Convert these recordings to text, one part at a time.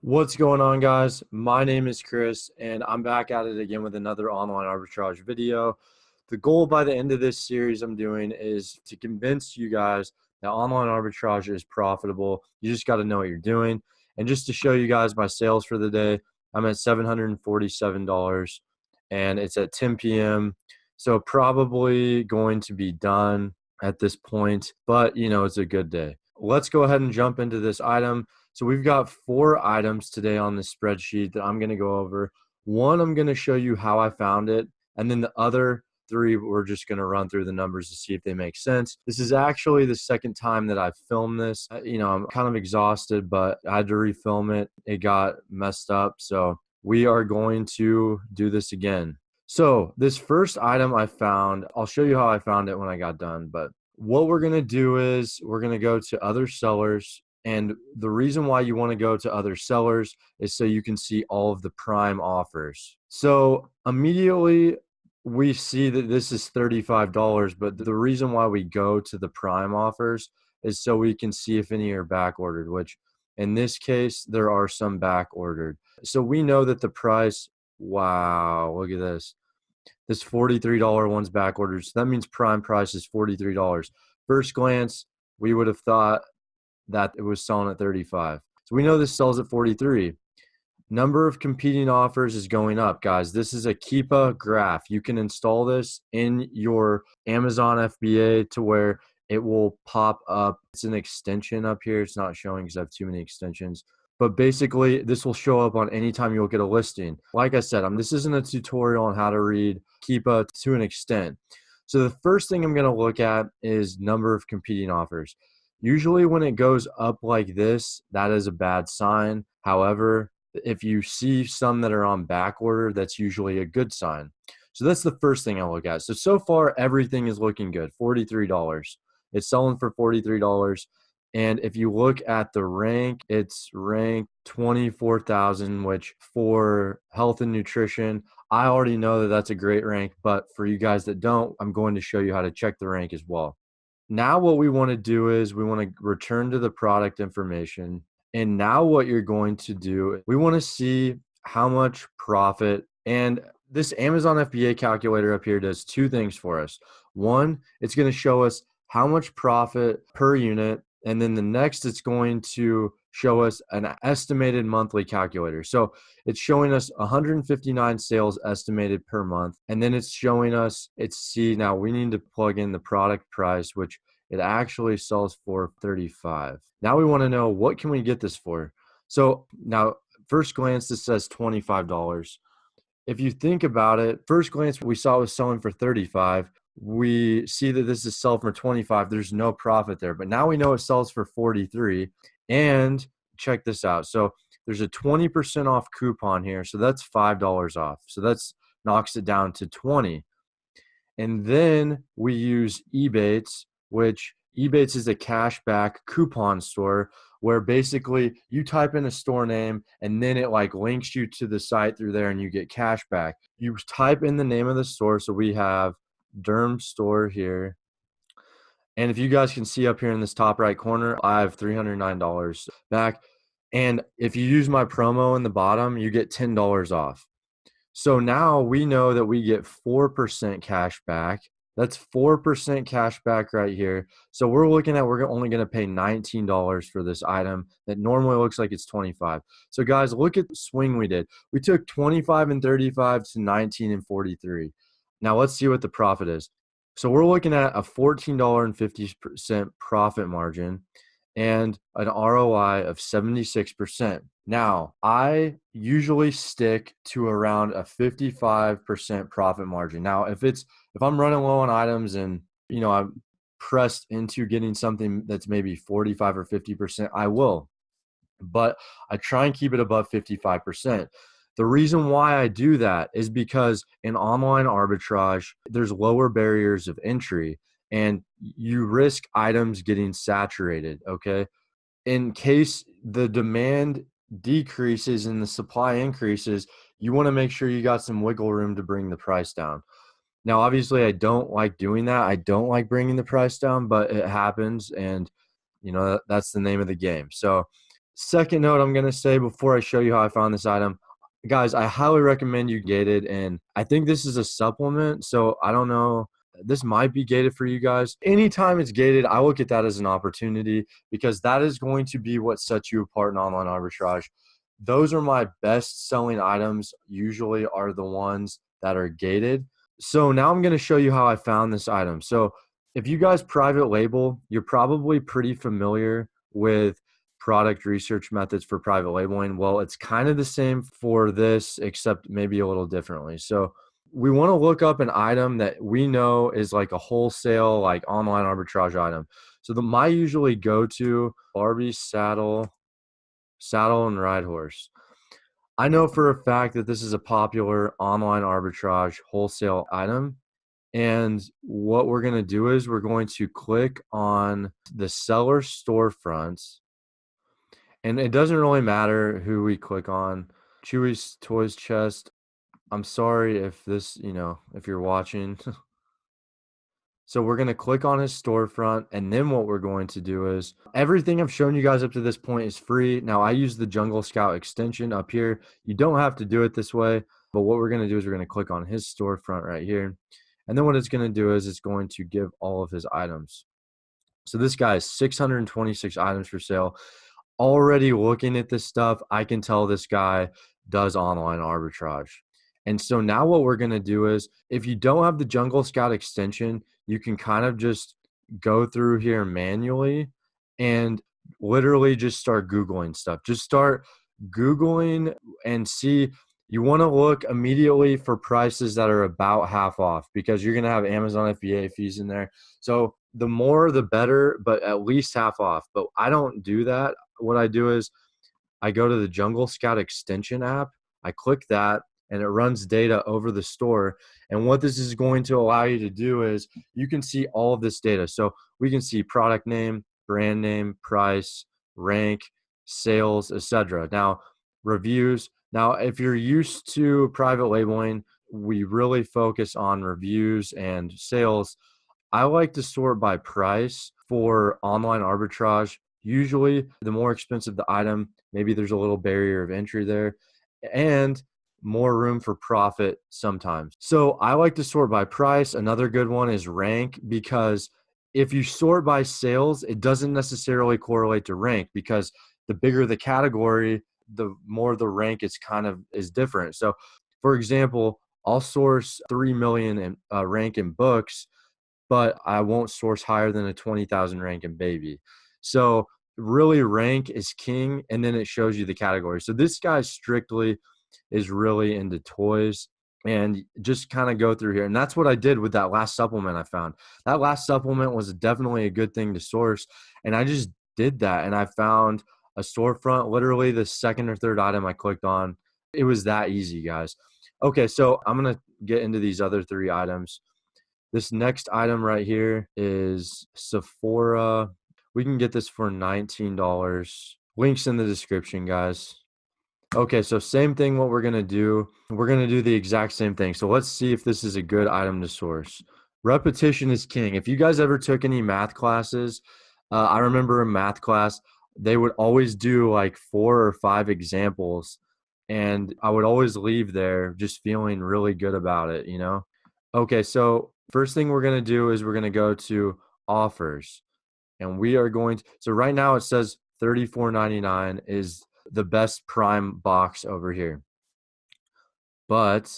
What's going on, guys? My name is Kris, and I'm back at it again with another online arbitrage video. The goal by the end of this series I'm doing is to convince you guys that online arbitrage is profitable. You just got to know what you're doing. And just to show you guys my sales for the day, I'm at $747, and it's at 10 p.m. So probably going to be done at this point, but it's a good day. Let's go ahead and jump into this item. So we've got 4 items today on this spreadsheet that I'm going to go over. One, I'm going to show you how I found it. And then the other 3, we're just going to run through the numbers to see if they make sense. This is actually the second time that I've filmed this. I'm kind of exhausted, but I had to refilm it. It got messed up. So we are going to do this again. So this first item I found, I'll show you how I found it when I got done. But what we're going to do is we're going to go to other sellers. And the reason why you want to go to other sellers is so you can see all of the prime offers. So immediately we see that this is $35, but the reason why we go to the prime offers is so we can see if any are back ordered, which in this case, there are some back ordered. So we know that the price, wow, look at this. This $43 one's back ordered. So that means prime price is $43. First glance, we would have thought that it was selling at 35. So we know this sells at 43. Number of competing offers is going up, guys. This is a Keepa graph. You can install this in your Amazon FBA to where it will pop up. It's an extension up here. It's not showing because I have too many extensions. But basically, this will show up on any time you'll get a listing. Like I said, this isn't a tutorial on how to read Keepa to an extent. So the first thing I'm going to look at is number of competing offers. Usually when it goes up like this, that is a bad sign. However, if you see some that are on back order, that's usually a good sign. So that's the first thing I look at. So far, everything is looking good. $43. It's selling for $43. And if you look at the rank, it's ranked 24,000, which for health and nutrition, I already know that that's a great rank. But for you guys that don't, I'm going to show you how to check the rank as well. Now what we want to do is we want to return to the product information. And now what you're going to do, we want to see how much profit. And this Amazon FBA calculator up here does 2 things for us. One, it's going to show us how much profit per unit. And then the next, it's going to show us an estimated monthly calculator. So it's showing us 159 sales estimated per month. And then it's showing us, now we need to plug in the product price, which it actually sells for 35. Now we want to know, what can we get this for? So now first glance, this says $25. If you think about it, first glance, we saw it was selling for 35. We see that this is selling for 25. There's no profit there, but now we know it sells for 43. And check this out. So there's a 20% off coupon here. So that's $5 off. So that's knocks it down to 20. And then we use Ebates, which Ebates is a cashback coupon store where basically you type in a store name and then it links you to the site through there and you get cash back. You type in the name of the store. So we have Derm Store here. And if you guys can see up here in this top right corner, I have $309 back. And if you use my promo in the bottom, you get $10 off. So now we know that we get 4% cash back. That's 4% cash back right here. So we're looking at, we're only going to pay $19 for this item that normally looks like it's 25. So guys, look at the swing we did. We took 25 and 35 to 19 and 43. Now let's see what the profit is. So we're looking at a $14.50 profit margin and an ROI of 76%. Now, I usually stick to around a 55% profit margin. Now, if I'm running low on items and, I'm pressed into getting something that's maybe 45 or 50%, I will. But I try and keep it above 55%. The reason why I do that is because in online arbitrage, there's lower barriers of entry and you risk items getting saturated, okay? In case the demand decreases and the supply increases, you want to make sure you got some wiggle room to bring the price down. Now, obviously, I don't like doing that. I don't like bringing the price down, but it happens, and that's the name of the game. So Second note I'm going to say before I show you how I found this item, guys, I highly recommend you gated, and I think this is a supplement, so I don't know. This might be gated for you guys. Anytime it's gated, I look at that as an opportunity because that is going to be what sets you apart in online arbitrage. Those are my best selling items, usually are the ones that are gated. So now I'm going to show you how I found this item. So if you guys private label, you're probably pretty familiar with product research methods for private labeling. Well, it's kind of the same for this, except maybe a little differently. So we want to look up an item that we know is like a wholesale, like online arbitrage item. So my usually go to Barbie saddle and ride horse. I know for a fact that this is a popular online arbitrage wholesale item. And what we're going to do is we're going to click on the seller storefronts. And it doesn't really matter who we click on. Chewy's Toys Chest. I'm sorry if this, if you're watching. So we're going to click on his storefront. And then what we're going to do is everything I've shown you guys up to this point is free. Now I use the Jungle Scout extension up here. You don't have to do it this way. But what we're going to do is we're going to click on his storefront right here. And then what it's going to do is it's going to give all of his items. So this guy has 626 items for sale. Already looking at this stuff, I can tell this guy does online arbitrage. And so now what we're going to do is if you don't have the Jungle Scout extension, you can kind of just go through here manually and literally just start Googling stuff. Just start Googling and see. You want to look immediately for prices that are about half off because you're going to have Amazon FBA fees in there. So the more the better, but at least half off. But I don't do that. What I do is I go to the Jungle Scout extension app. I click that and it runs data over the store. And what this is going to allow you to do is you can see all of this data. So we can see product name, brand name, price, rank, sales, etc. Now, reviews. Now, if you're used to private labeling, we really focus on reviews and sales. I like to sort by price for online arbitrage. Usually, the more expensive the item, maybe there's a little barrier of entry there and more room for profit sometimes. So I like to sort by price. Another good one is rank because if you sort by sales, it doesn't necessarily correlate to rank because the bigger the category, the more the rank is different. So for example, I'll source 3 million in rank in books, but I won't source higher than a 20,000 rank in baby. So really rank is king, and then it shows you the category. So this guy strictly is really into toys, and just kind of go through here. And that's what I did with that last supplement I found. That last supplement was definitely a good thing to source, and I just did that, and I found a storefront, literally the second or third item I clicked on. It was that easy, guys. Okay, so I'm going to get into these other three items. This next item right here is Sephora. We can get this for $19. Links in the description, guys. Okay, so same thing what we're going to do. We're going to do the exact same thing. So let's see if this is a good item to source. Repetition is king. If you guys ever took any math classes, I remember in math class, they would always do like 4 or 5 examples. And I would always leave there just feeling really good about it, Okay, so first thing we're going to do is we're going to go to offers. And we are going to, so right now it says $34.99 is the best prime box over here. But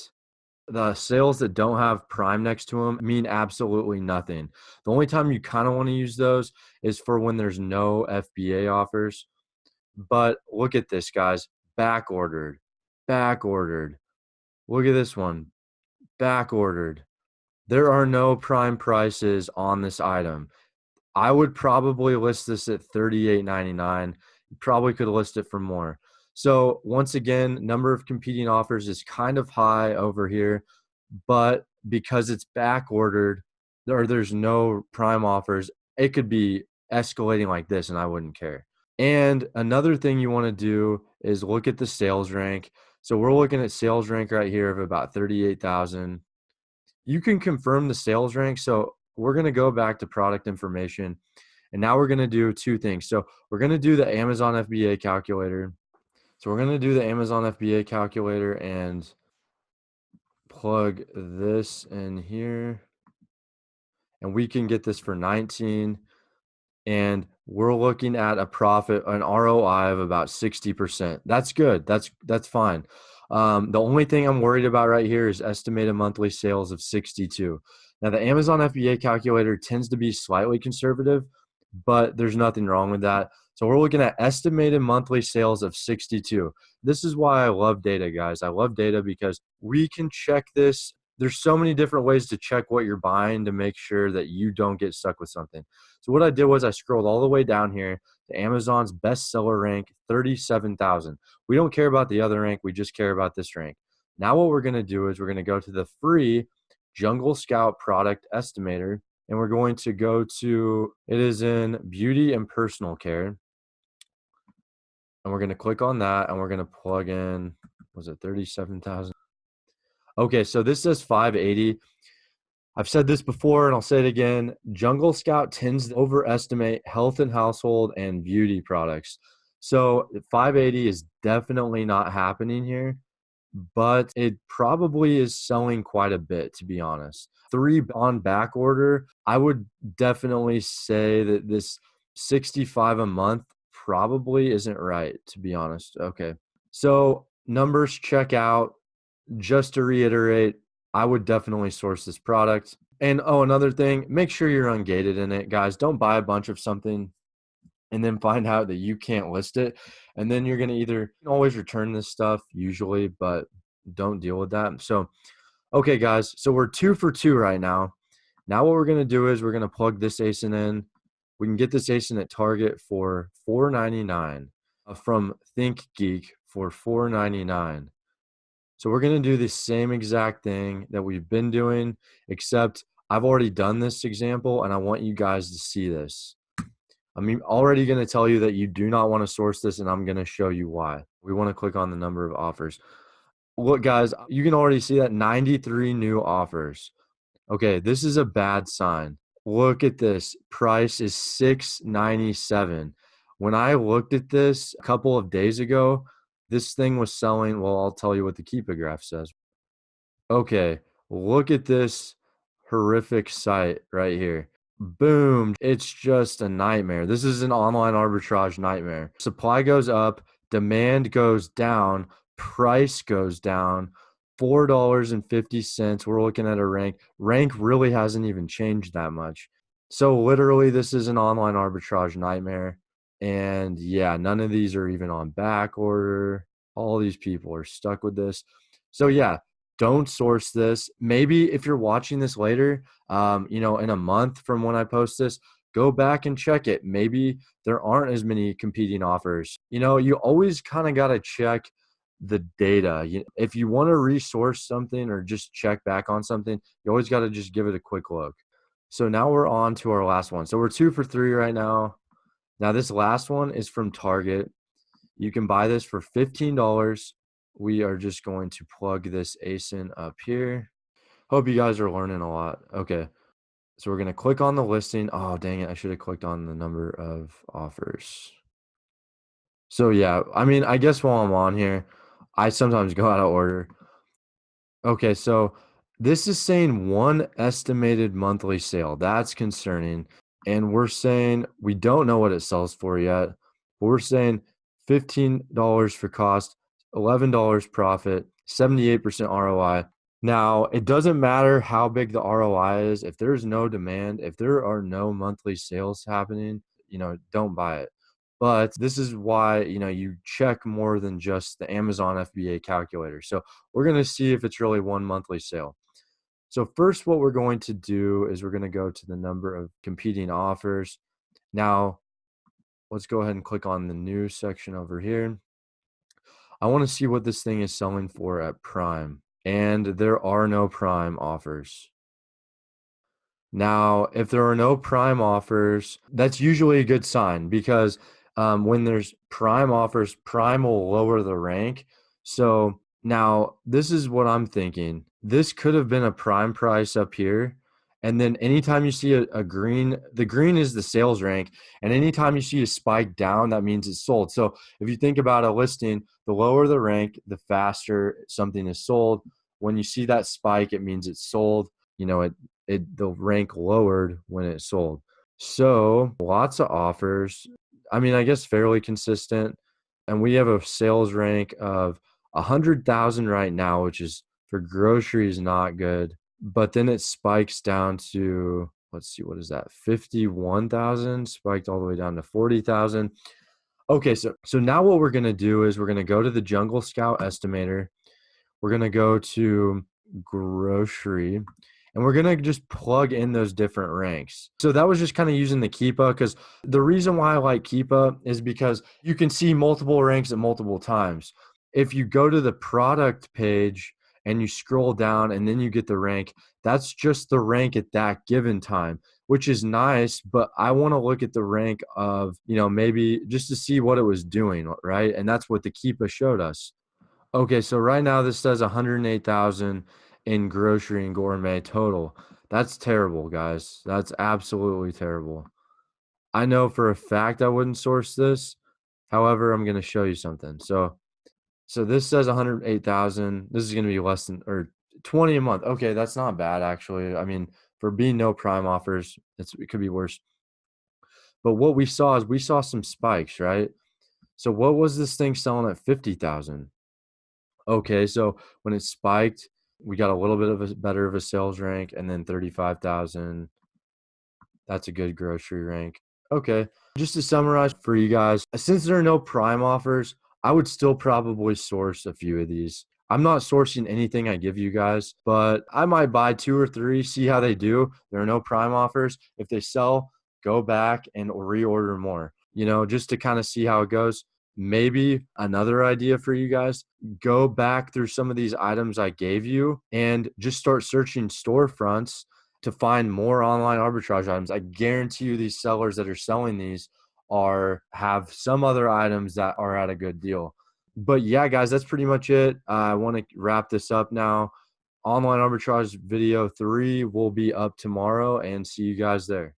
the sales that don't have prime next to them mean absolutely nothing. The only time you kind of want to use those is for when there's no FBA offers. But look at this, guys. Back ordered. Look at this one. Back ordered. There are no prime prices on this item. I would probably list this at $38.99. You probably could list it for more. So once again, number of competing offers is kind of high over here, but because it's back ordered or there's no prime offers, it could be escalating like this and I wouldn't care. And another thing you want to do is look at the sales rank. So we're looking at sales rank right here of about 38,000. You can confirm the sales rank. So we're going to go back to product information And now we're going to do two things. So we're going to do the Amazon FBA calculator. So we're going to do the Amazon FBA calculator and plug this in here. And we can get this for 19. And we're looking at a profit, an ROI of about 60%. That's good. That's fine. The only thing I'm worried about right here is estimated monthly sales of 62. Now, the Amazon FBA calculator tends to be slightly conservative, but there's nothing wrong with that. So we're looking at estimated monthly sales of 62. This is why I love data, guys. I love data because we can check this. There's so many different ways to check what you're buying to make sure that you don't get stuck with something. So what I did was I scrolled all the way down here to Amazon's bestseller rank, 37,000. We don't care about the other rank. We just care about this rank. Now what we're going to do is we're going to go to the free Jungle Scout product estimator, and we're going to go to, it is in beauty and personal care. And we're going to click on that, and we're going to plug in, was it 37,000? Okay, so this says 580. I've said this before and I'll say it again. Jungle Scout tends to overestimate health and household and beauty products. So 580 is definitely not happening here, but it probably is selling quite a bit, to be honest. 3 on back order, I would definitely say that this 65 a month probably isn't right, to be honest. Okay, so numbers check out. Just to reiterate, I would definitely source this product. And another thing, make sure you're ungated in it, guys. Don't buy a bunch of something and then find out that you can't list it. And then you're going to either always return this stuff usually, but don't deal with that. So, okay, guys, so we're 2 for 2 right now. Now what we're going to do is we're going to plug this ASIN in. We can get this ASIN at Target for $4.99 from ThinkGeek for $4.99. So we're going to do the same exact thing that we've been doing, except I've already done this example and I want you guys to see this. I'm already going to tell you that you do not want to source this, and I'm going to show you why. We want to click on the number of offers. Look, guys, you can already see that 93 new offers. Okay, this is a bad sign. Look at this. Price is $6.97. When I looked at this a couple of days ago, this thing was selling, well, I'll tell you what the Keepa graph says. Okay, look at this horrific site right here. Boom, it's just a nightmare. This is an online arbitrage nightmare. Supply goes up, demand goes down, price goes down, $4.50. We're looking at a rank. Rank really hasn't even changed that much. So literally, this is an online arbitrage nightmare. And yeah, none of these are even on back order. All these people are stuck with this. So yeah, don't source this. Maybe if you're watching this later, in a month from when I post this, go back and check it. Maybe there aren't as many competing offers. You always kind of got to check the data. If you want to resource something or just check back on something, you always got to just give it a quick look. So now we're on to our last one. So we're 2 for 3 right now. Now this last one is from Target. You can buy this for $15. We are just going to plug this ASIN up here. Hope you guys are learning a lot. Okay, so we're going to click on the listing. Oh, dang it. I should have clicked on the number of offers. So yeah, I guess while I'm on here, I sometimes go out of order. Okay, so this is saying 1 estimated monthly sale. That's concerning. And we're saying we don't know what it sells for yet. But we're saying $15 for cost, $11 profit, 78% ROI. Now, it doesn't matter how big the ROI is. If there's no demand, if there are no monthly sales happening, don't buy it. But this is why, you check more than just the Amazon FBA calculator. So we're going to see if it's really 1 monthly sale. So first, what we're going to do is we're going to go to the number of competing offers. Now, let's go ahead and click on the new section over here. I want to see what this thing is selling for at Prime. And there are no Prime offers. Now, if there are no Prime offers, that's usually a good sign because when there's Prime offers, Prime will lower the rank. So now this is what I'm thinking. This could have been a Prime price up here, And then anytime you see a green, the green is the sales rank. And anytime you see a spike down, that means it's sold. So if you think about a listing, the lower the rank, the faster something is sold. When you see that spike, it means it's sold. You know, the rank lowered when it's sold. So lots of offers. I mean, I guess fairly consistent. And we have a sales rank of 100,000 right now, which is for groceries not good. But then it spikes down to, let's see, what is that? 51,000, spiked all the way down to 40,000. Okay, so now what we're going to do is we're going to go to the Jungle Scout estimator. We're going to go to grocery, and we're going to just plug in those different ranks. So that was just kind of using the Keepa, because the reason why I like Keepa is because you can see multiple ranks at multiple times. If you go to the product page and you scroll down and then you get the rank, that's just the rank at that given time, which is nice, but I want to look at the rank of, you know, maybe just to see what it was doing, right? And that's what the Keepa showed us. Okay, so right now this says 108,000 in grocery and gourmet total. That's terrible, guys. That's absolutely terrible. I know for a fact I wouldn't source this. However, I'm going to show you something. So this says 108,000. This is going to be less than, or 20 a month. Okay, that's not bad actually. I mean, for being no prime offers, it could be worse. But what we saw is we saw some spikes, right? So what was this thing selling at 50,000? Okay, so when it spiked, we got a little bit of a better of a sales rank, and then 35,000. That's a good grocery rank. Okay, just to summarize for you guys, since there are no prime offers, I would still probably source a few of these. I'm not sourcing anything I give you guys, but I might buy 2 or 3, see how they do. There are no prime offers. If they sell, go back and reorder more, you know, just to kind of see how it goes. Maybe another idea for you guys, go back through some of these items I gave you and just start searching storefronts to find more online arbitrage items. I guarantee you these sellers that are selling these have some other items that are at a good deal. But yeah, guys, that's pretty much it. I want to wrap this up now. Online arbitrage video 3 will be up tomorrow, and see you guys there.